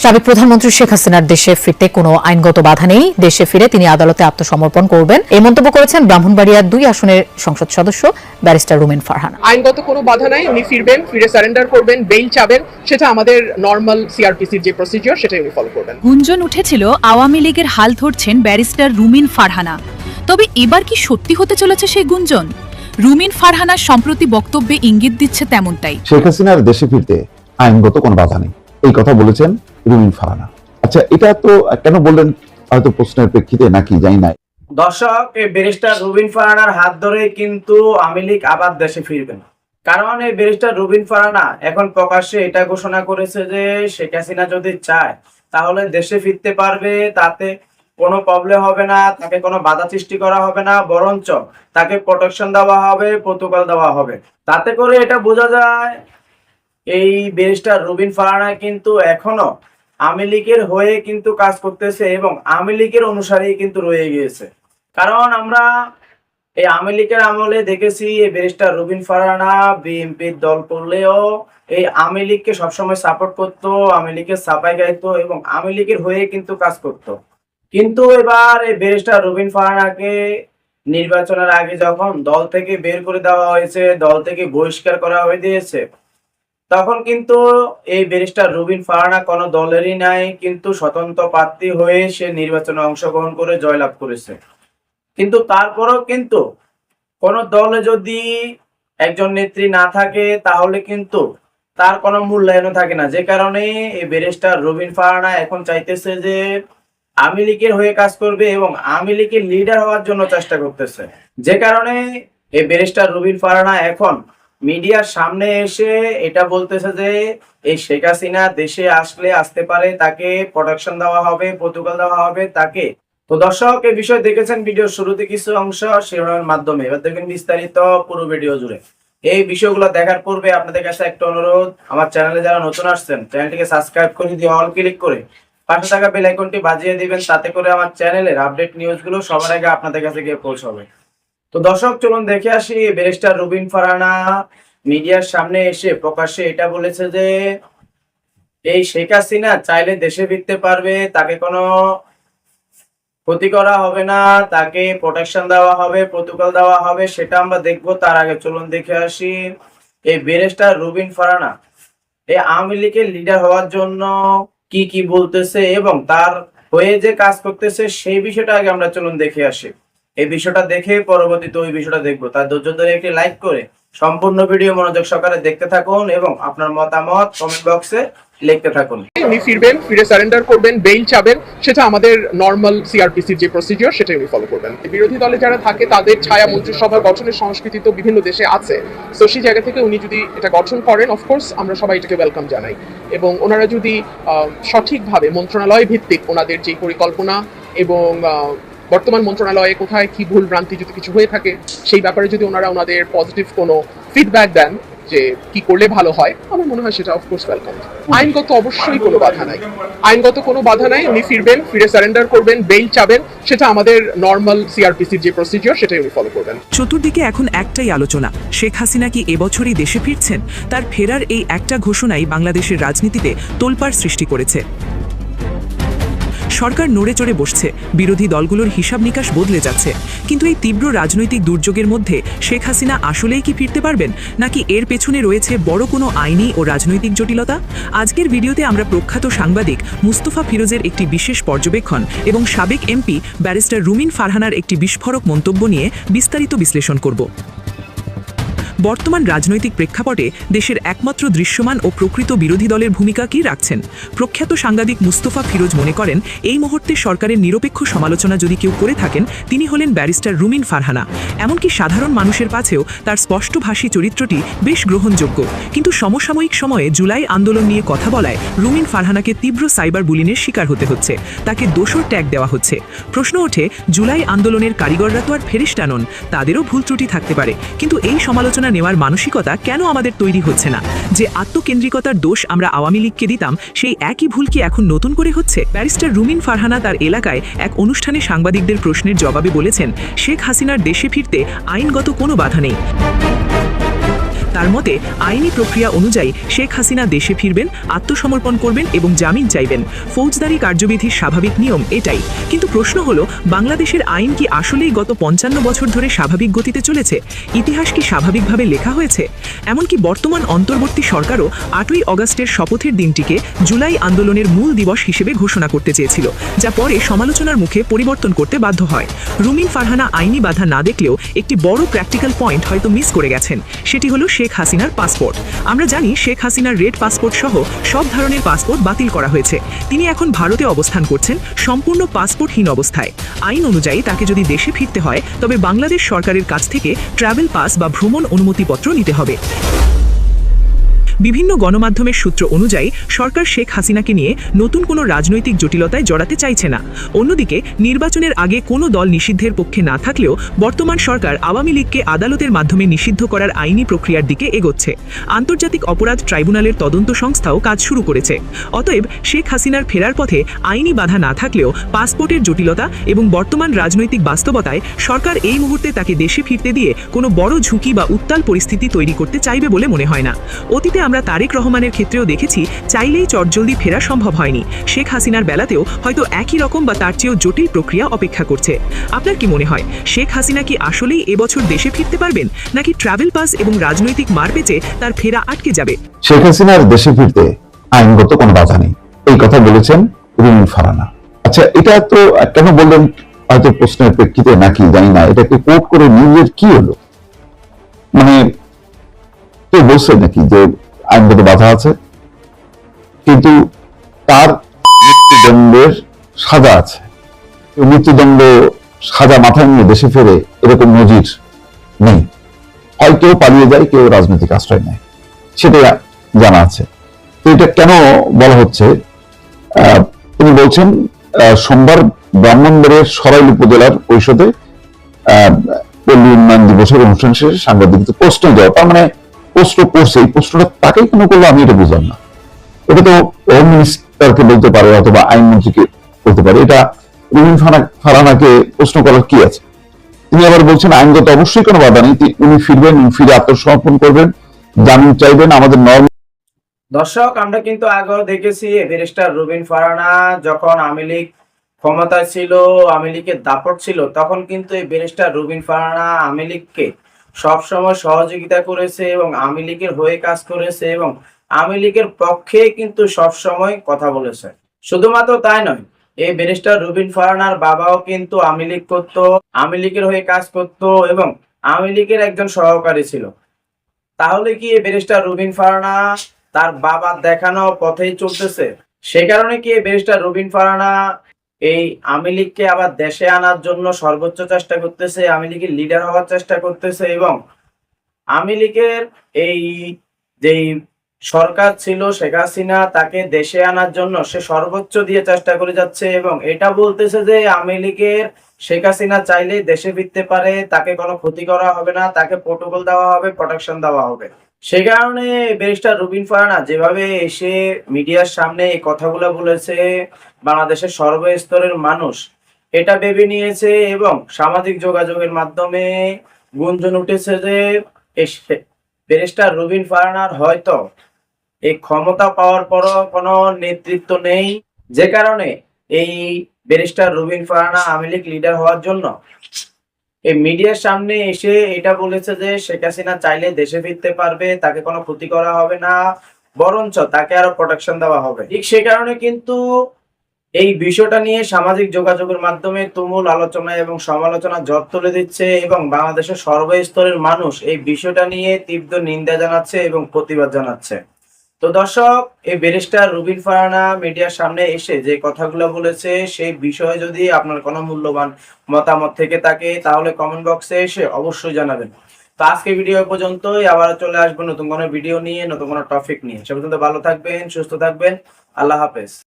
সাবেক প্রধানমন্ত্রী শেখ হাসিনার দেশে ফিরতে কোনো আইনগত বাধা নেই, দেশে ফিরে তিনি আদালতে আত্মসমর্পণ করবেন, এই মন্তব্য করেছেন ব্রাহ্মণবাড়িয়ার 2 আসনের সংসদ সদস্য ব্যারিস্টার রুমিন ফারহানা। আইনগত কোনো বাধা নাই, উনি ফিরবেন, ফিরে সারেন্ডার করবেন, বেইল চাবেন, সেটা আমাদের নর্মাল সিআরপিসির যে প্রসিডিওর সেটাই উনি ফলো করবেন। গুঞ্জন উঠেছিল আওয়ামী লীগের হাল ধরছেন ব্যারিস্টার রুমিন ফারহানা। তবে এবার কি সত্যি হতে চলেছে সেই গুঞ্জন? রুমিন ফারহানার সম্প্রতি বক্তব্যে ইঙ্গিত দিচ্ছে তেমনটাই। শেখ হাসিনার দেশে ফিরতে আইনগত কোনো বাধা নেই, এই কথা বলেছেন রুমিন ফারহানা। আচ্ছা, এটা তো কেন বললেন, হয়তো প্রশ্নের প্রেক্ষিতে নাকি জানি না। দর্শক, এই ব্যারিস্টার রুবিন ফারহানার হাত ধরে কিন্তু আওয়ামী লীগ আবার দেশে ফিরবে না। কারণ এই ব্যারিস্টার রুবিন ফারহানা এখন প্রকাশ্যে এটা ঘোষণা করেছে যে শেখ হাসিনা যদি চায় তাহলে দেশে ফিরতে পারবে, তাতে কোনো প্রবলেম হবে না, তাকে কোনো বাধা সৃষ্টি করা হবে না, বরঞ্চ তাকে প্রোটেকশন দেওয়া হবে, প্রোটোকল দেওয়া হবে। তাতে করে এটা বোঝা যায় এই ব্যারিস্টার রুবিন ফারহানা কিন্তু এখনো আওয়ামী লীগের হয়ে কিন্তু কাজ করতেছে এবং আওয়ামী লীগের অনুসারী কিন্তু রয়ে গিয়েছে। কারণ আমরা এই আওয়ামী লীগের আমলে দেখেছি এই ব্যারিস্টার রুবিন ফারহানা বিএনপির দল করলেও এই আওয়ামী লীগকে সবসময় সাপোর্ট করতো, আওয়ামী লীগের সাফাই গাইতো এবং আওয়ামী লীগের হয়ে কিন্তু কাজ করতো। কিন্তু এবার এই ব্যারিস্টার রুবিন ফারহানাকে নির্বাচনের আগে যখন দল থেকে বের করে দেওয়া হয়েছে, দল থেকে বহিষ্কার করা হয়ে দিয়েছে, তখন কিন্তু এই ব্যারিস্টার রুবিন ফারহানা কোনো দলেরই নাই, কিন্তু স্বতন্ত্র প্রার্থী হয়ে সে নির্বাচনে অংশগ্রহণ করে জয়লাভ করেছে। কিন্তু তারপরেও কিন্তু কোন দলে যদি একজন নেত্রী না থাকে তাহলে কিন্তু তার কোনো মূল্যায়নও থাকে না। যে কারণে এই ব্যারিস্টার রুবিন ফারহানা এখন চাইতেছে যে আওয়ামী লীগের হয়ে কাজ করবে এবং আওয়ামী লীগের লিডার হওয়ার জন্য চেষ্টা করতেছে। যে কারণে এই ব্যারিস্টার রুবিন ফারহানা এখন মিডিয়ার সামনে এসে এটা বলতেছে যে এই শেখ হাসিনা দেশে আসতে পারে, তাকে প্রোটেকশন দেওয়া হবে, প্রোটোকল দেওয়া হবে তাকে। তো দর্শক, এই বিষয় দেখেছেন ভিডিওর শুরুতে কিছু অংশ শিরোনামের মাধ্যমে, এবার দেখবেন বিস্তারিত পুরো ভিডিও জুড়ে। এই বিষয়গুলো দেখার পূর্বে আপনাদের কাছে একটা অনুরোধ, আমার চ্যানেলে যারা নতুন আসছেন চ্যানেলটিকে সাবস্ক্রাইব করে দিয়ে অল ক্লিক করে পাশে থাকা বেল আইকনটি বাজিয়ে দিবেন, তাতে করে আমার চ্যানেলের আপডেট নিউজগুলো সবার আগে আপনাদের কাছে গিয়ে পৌঁছাবে। তো দর্শক, চলুন দেখে আসি। ব্যারিস্টার রুবিন ফারহানা মিডিয়ার সামনে এসে প্রকাশ্যে এটা বলেছে যে এই শেখ হাসিনা চাইলে দেশে ফিরতে পারবে, তাকে কোনো ক্ষতি করা হবে না, তাকে প্রোটেকশন দেওয়া হবে, প্রোটোকল দেওয়া হবে, সেটা আমরা দেখবো। তার আগে চলুন দেখে আসি এই ব্যারিস্টার রুবিন ফারহানা এই আওয়ামী লীগের লিডার হওয়ার জন্য কি কি বলতেছে এবং তার হয়ে যে কাজ করতেছে সেই বিষয়টা আগে আমরা চলুন দেখে আসি। এই বিষয়টা দেখে পরবর্তীতে ওই বিষয়টা দেখবো। তার ধৈর্য ধরে একটি লাইক করে সম্পূর্ণ ভিডিও মনোযোগ সহকারে দেখতে থাকুন এবং আপনার মতামত কমেন্ট বক্সে লিখতে থাকুন। উনি ফিরবেন, ফিরে সারেন্ডার করবেন, বেইল চাবেন, সেটা আমাদের নর্মাল সিআরপিসির যে প্রসিডিওর সেটাই উনি ফলো করবেন। বিরোধী দলে যারা থাকে তাদের ছায়া মন্ত্রিসভা গঠনের সংস্কৃতি তো বিভিন্ন দেশে আছে, তো সেই জায়গা থেকে উনি যদি এটা গঠন করেন, অফকোর্স আমরা সবাই এটাকে ওয়েলকাম জানাই। এবং ওনারা যদি সঠিকভাবে মন্ত্রণালয় ভিত্তিক ওনাদের যে পরিকল্পনা এবং বর্তমান মন্ত্রণালয়ে কোথায় কি ভুল ভ্রান্তি যদি কিছু হয়ে থাকে সেই ব্যাপারে যদি ওনারা ওনাদের পজিটিভ কোনো ফিডব্যাক দেন যে কি করলে ভালো হয়, আমার মনে হয় সেটা অফকোর্স ওয়েলকাম। আইনগত অবশ্যই কোনো বাধা নাই, আইনগত কোনো বাধা নাই, উনি ফিরবেন, ফিরে সারেন্ডার করবেন, বেইল চাবেন, সেটা আমাদের নর্মাল সিআরপিসির যে প্রসিডিওর সেটাই উনি ফলো করবেন। চতুর্দিকে এখন একটাই আলোচনা, শেখ হাসিনা কি এবছরই দেশে ফিরছেন? তার ফেরার এই একটা ঘোষণাই বাংলাদেশের রাজনীতিতে তোলপাড় সৃষ্টি করেছে। সরকার নড়ে চড়ে বসছে, বিরোধী দলগুলোর হিসাব নিকাশ বদলে যাচ্ছে। কিন্তু এই তীব্র রাজনৈতিক দুর্যোগের মধ্যে শেখ হাসিনা আসলেই কি ফিরতে পারবেন, নাকি এর পেছনে রয়েছে বড় কোনো আইনি ও রাজনৈতিক জটিলতা? আজকের ভিডিওতে আমরা প্রখ্যাত সাংবাদিক মুস্তফা ফিরোজের একটি বিশেষ পর্যবেক্ষণ এবং সাবেক এমপি ব্যারিস্টার রুমিন ফারহানার একটি বিস্ফোরক মন্তব্য নিয়ে বিস্তারিত বিশ্লেষণ করব। বর্তমান রাজনৈতিক প্রেক্ষাপটে দেশের একমাত্র দৃশ্যমান ও প্রকৃত বিরোধী দলের ভূমিকা কি রাখছেন? প্রখ্যাত সাংবাদিক মুস্তফা ফিরোজ মনে করেন, এই মুহূর্তে সরকারের নিরপেক্ষ সমালোচনা যদি কেউ করে থাকেন তিনি হলেন ব্যারিস্টার রুমিন ফারহানা। এমনকি সাধারণ মানুষের কাছেও তার স্পষ্টভাষী চরিত্রটি বেশ গ্রহণযোগ্য। কিন্তু সমসাময়িক সময়ে জুলাই আন্দোলন নিয়ে কথা বলায় রুমিন ফারহানাকে তীব্র সাইবার বুলিংয়ের শিকার হতে হচ্ছে, তাকে দোষর ট্যাগ দেওয়া হচ্ছে। প্রশ্ন ওঠে, জুলাই আন্দোলনের কারিগররা তো আর ফেরেশতা নন, তাদেরও ভুল ত্রুটি থাকতে পারে, কিন্তু এই সমালোচনা নেওয়ার মানসিকতা কেন আমাদের তৈরি হচ্ছে না? যে আত্মকেন্দ্রিকতার দোষ আমরা আওয়ামী লীগকে দিতাম, সেই একই ভুল কি এখন নতুন করে হচ্ছে? ব্যারিস্টার রুমিন ফারহানা তার এলাকায় এক অনুষ্ঠানে সাংবাদিকদের প্রশ্নের জবাবে বলেছেন, শেখ হাসিনার দেশে ফিরতে আইনগত কোনো বাধা নেই। তার মতে আইনি প্রক্রিয়া অনুযায়ী শেখ হাসিনা দেশে ফিরবেন, আত্মসমর্পণ করবেন এবং জামিন চাইবেন। ফৌজদারি কার্যবিধির স্বাভাবিক নিয়ম এটাই। কিন্তু প্রশ্ন হলো, বাংলাদেশের আইন কি আসলেই গত 55 বছর ধরে স্বাভাবিক গতিতে চলেছে? ইতিহাস কি স্বাভাবিকভাবে লেখা হয়েছে? এমনকি বর্তমান অন্তর্বর্তী সরকারও 8ই অগাস্টের শপথের দিনটিকে জুলাই আন্দোলনের মূল দিবস হিসেবে ঘোষণা করতে চেয়েছিল, যা পরে সমালোচনার মুখে পরিবর্তন করতে বাধ্য হয়। রুমিন ফারহানা আইনি বাধা না দেখলেও একটি বড় প্র্যাকটিক্যাল পয়েন্ট হয়তো মিস করে গেছেন। সেটি হলো শেখ হাসিনার পাসপোর্ট। আমরা জানি শেখ হাসিনার রেড পাসপোর্ট সহ সব ধরনের পাসপোর্ট বাতিল করা হয়েছে। তিনি এখন ভারতে অবস্থান করছেন সম্পূর্ণ পাসপোর্টহীন অবস্থায়। আইন অনুযায়ী তাকে যদি দেশে ফিরতে হয়, তবে বাংলাদেশ সরকারের কাছ থেকে ট্রাভেল পাস বা ভ্রমণ অনুমতিপত্র নিতে হবে। বিভিন্ন গণমাধ্যমের সূত্র অনুযায়ী সরকার শেখ হাসিনাকে নিয়ে নতুন কোনো রাজনৈতিক জটিলতায় জড়াতে চাইছে না। অন্যদিকে নির্বাচনের আগে কোনো দল নিষিদ্ধের পক্ষে না থাকলেও বর্তমান সরকার আওয়ামী লীগকে আদালতের মাধ্যমে নিষিদ্ধ করার আইনি প্রক্রিয়ার দিকে এগোচ্ছে। আন্তর্জাতিক অপরাধ ট্রাইব্যুনালের তদন্ত সংস্থাও কাজ শুরু করেছে। অতএব শেখ হাসিনার ফেরার পথে আইনি বাধা না থাকলেও পাসপোর্টের জটিলতা এবং বর্তমান রাজনৈতিক বাস্তবতায় সরকার এই মুহূর্তে তাকে দেশে ফিরতে দিয়ে কোনো বড় ঝুঁকি বা উত্তাল পরিস্থিতি তৈরি করতে চাইবে বলে মনে হয় না। অতীতে আমরা তারেক রহমানের ক্ষেত্রেও দেখেছি, চাইলেই চটজলদি ফেরা সম্ভব হয়নি। শেখ হাসিনার বেলাতেও হয়তো একই রকম বা তার চেয়েও জটিল প্রক্রিয়া অপেক্ষা করছে। আপনার কি মনে হয়, শেখ হাসিনা কি আসলেই এবছর দেশে ফিরতে পারবেন, নাকি ট্রাভেল পাস এবং রাজনৈতিক মারপেচে তার ফেরা আটকে যাবে? শেখ হাসিনার দেশে ফিরতে আইনগত কোনো বাধা নেই, এই কথা বলেছেন রুমিন ফারহানা। আচ্ছা, এটা তো কেন বললেন হয়তো প্রশ্নের প্রেক্ষিতে নাকি জানি না, এটাকে কোট করে নিউজের কি হলো? মানে কেউ বলছে নাকি যে আইনগত বাধা আছে, কিন্তু তার মৃত্যুদণ্ডের সাজা আছে। মৃত্যুদণ্ড সাজা মাথায় নিয়ে দেশে ফেরে এরকম নজির নেই। হয় কেউ পালিয়ে যায়, কেউ রাজনৈতিক আশ্রয় নেয়, সেটা জানা আছে। তো এটা কেন বলা হচ্ছে? তিনি বলছেন সোমবার ব্রাহ্মণবাড়িয়ার সরাইল উপজেলার পরিষদে পল্লী উন্নয়ন দিবসের অনুষ্ঠান শেষে সাংবাদিকদের প্রশ্ন দেওয়া, তার মানে প্রশ্ন করছে, এই প্রশ্নটা তাকে কেন করলো আমি এটা বুঝলাম না। এটা তো হোম মিনিস্টারকে বলতে পারে অথবা আইনমন্ত্রীকে বলতে পারে, এটা রুমিন ফারহানাকে প্রশ্ন করার কি আছে? তিনি আবার বলছেন আইনগত অবশ্যই কোনো বাধা নেই, উনি ফিরবেন, ফিরে আত্মসমর্পণ করবেন, জামিন চাইবেন। আমাদের দর্শক, আমরা কিন্তু আগেও দেখেছি ব্যারিস্টার রুমিন ফারহানা যখন আওয়ামী লীগ ক্ষমতায় ছিল, আওয়ামী লীগের দাপট ছিল, তখন কিন্তু এই ব্যারিস্টার রুমিন ফারহানা আওয়ামী লীগকে সবসময় সহযোগিতা করেছে এবং আওয়ামী লীগের হয়ে কাজ করেছে এবং আওয়ামী লীগের পক্ষে কিন্তু সবসময় কথা বলেছে। শুধুমাত্র তাই নয়, এই ব্যারিস্টার রুমিন ফারহানার বাবাও কিন্তু আওয়ামী লীগ করতো, আওয়ামী লীগের হয়ে কাজ করতো এবং আওয়ামী লীগের একজন সহকারী ছিল। তাহলে কি এই ব্যারিস্টার রুমিন ফারহানা তার বাবার দেখানো পথেই চলতেছে? সে কারণে কি এই ব্যারিস্টার রুমিন ফারহানা এই আওয়ামী লীগকে আবার দেশে আনার জন্য সর্বোচ্চ চেষ্টা করতেছে, আওয়ামী লীগের লিডার হওয়ার চেষ্টা করতেছে এবং আওয়ামী লীগের এই যে সরকার ছিল শেখ হাসিনা, তাকে দেশে আনার জন্য সে সর্বোচ্চ দিয়ে চেষ্টা করে যাচ্ছে এবং এটা বলতেছে যে আওয়ামী লীগের শেখ হাসিনা চাইলে দেশে ফিরতে পারে, তাকে কোনো ক্ষতি করা হবে না, তাকে প্রোটোকল দেওয়া হবে, প্রোটেকশন দেওয়া হবে। সে কারণে ব্যারিস্টার রুমিন ফারহানা যেভাবে এসে মিডিয়ার সামনে এই কথাগুলো বলেছে, বাংলাদেশের সর্বস্তরের মানুষ এটা ভেবে নিয়েছে এবং সামাজিক যোগাযোগের মাধ্যমে গুঞ্জন উঠেছে যে ব্যারিস্টার রুমিন ফারহানার হয়তো এই ক্ষমতা পাওয়ার পরও কোনো নেতৃত্ব নেই, যে কারণে এই ব্যারিস্টার রুমিন ফারহানা আওয়ামী লীগ লিডার হওয়ার জন্য এই মিডিয়ার সামনে এসে এটা বলেছে যে শেখ হাসিনা চাইলে দেশে ফিরতে পারবে, তাকে কোনো ক্ষতি করা হবে না, বরঞ্চ তাকে আরো প্রোটেকশন দেওয়া হবে। ঠিক সে কারণে কিন্তু এই বিষয়টা নিয়ে সামাজিক যোগাযোগের মাধ্যমে তুমুল আলোচনা এবং সমালোচনা ঝড় তুলে দিচ্ছে এবং বাংলাদেশের সর্বস্তরের মানুষ এই বিষয়টা নিয়ে তীব্র নিন্দা জানাচ্ছে এবং প্রতিবাদ জানাচ্ছে। তো দর্শক, এই ব্যারিস্টার রুমিন ফারহানা মিডিয়ার সামনে এসে যে কথাগুলো বলেছে সেই বিষয়ে যদি আপনার কোনো মূল্যবান মতামত থেকে থাকে তাহলে কমেন্ট বক্সে এসে অবশ্যই জানাবেন। তো আজকে ভিডিও পর্যন্তই, আবার চলে আসবো নতুন কোনো ভিডিও নিয়ে, নতুন কোনো টপিক নিয়ে। সে পর্যন্ত ভালো থাকবেন, সুস্থ থাকবেন, আল্লাহ হাফেজ।